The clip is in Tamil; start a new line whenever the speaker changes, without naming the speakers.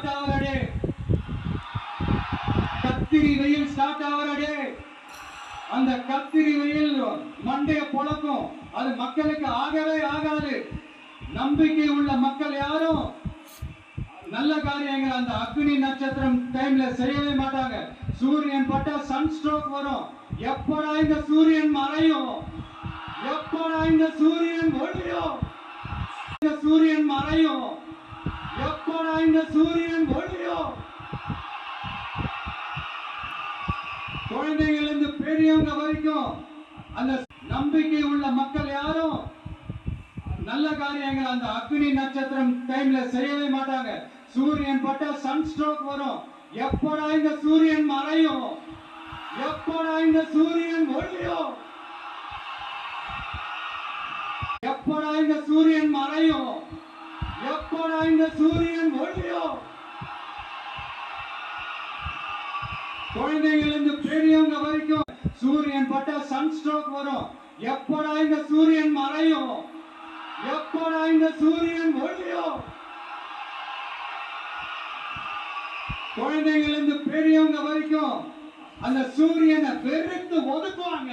ஸ்டார்ட் ஆவறடே, கத்திரி வெயில் ஸ்டார்ட் ஆவறடே. அந்த கத்திரி வெயில் மண்டைய பொளக்கும். அது மக்களுக்கு ஆகவே ஆகாது. நம்பிக்கை உள்ள மக்கள் யாரும் நல்ல காரியங்கள் அந்த அக்னி நட்சத்திரம் டைம்ல செய்யவே மாட்டாங்க. சூரியன் பட்டா சன் ஸ்ட்ரோக் வரும். எப்படா இந்த சூரியன் மறையும், எப்படா இந்த சூரியன் ஒளியும், இந்த சூரியன் மறையும், எப்படா இந்த சூரியன் ஒளியும். குழந்தைகள் இருந்து பெரியவங்க வரைக்கும் அந்த நம்பிக்கை உள்ள மக்கள் யாரும் நல்ல காரியங்கள் அந்த அக்னி நட்சத்திரம் டைம்ல செய்யவே மாட்டாங்க. சூரியன் பட்டா சன் ஸ்ட்ரோக் வரும். எப்படா இந்த சூரியன் மறையும், எப்படா இந்த சூரியன் ஒளியும், எப்படா இந்த சூரியன் மறையும், எப்படா இந்த சூரியன் ஒளியும். குழந்தைகள் இருந்து பெரியவங்க வரைக்கும் சூரியன் பட்டா சன் ஸ்ட்ரோக் வரும். எப்படா இந்த சூரியன் மறையும், எப்படா இந்த சூரியன் ஒளியும். குழந்தைகள் இருந்து பெரியவங்க வரைக்கும் அந்த சூரியனை வெறுத்து ஒதுக்குவாங்க.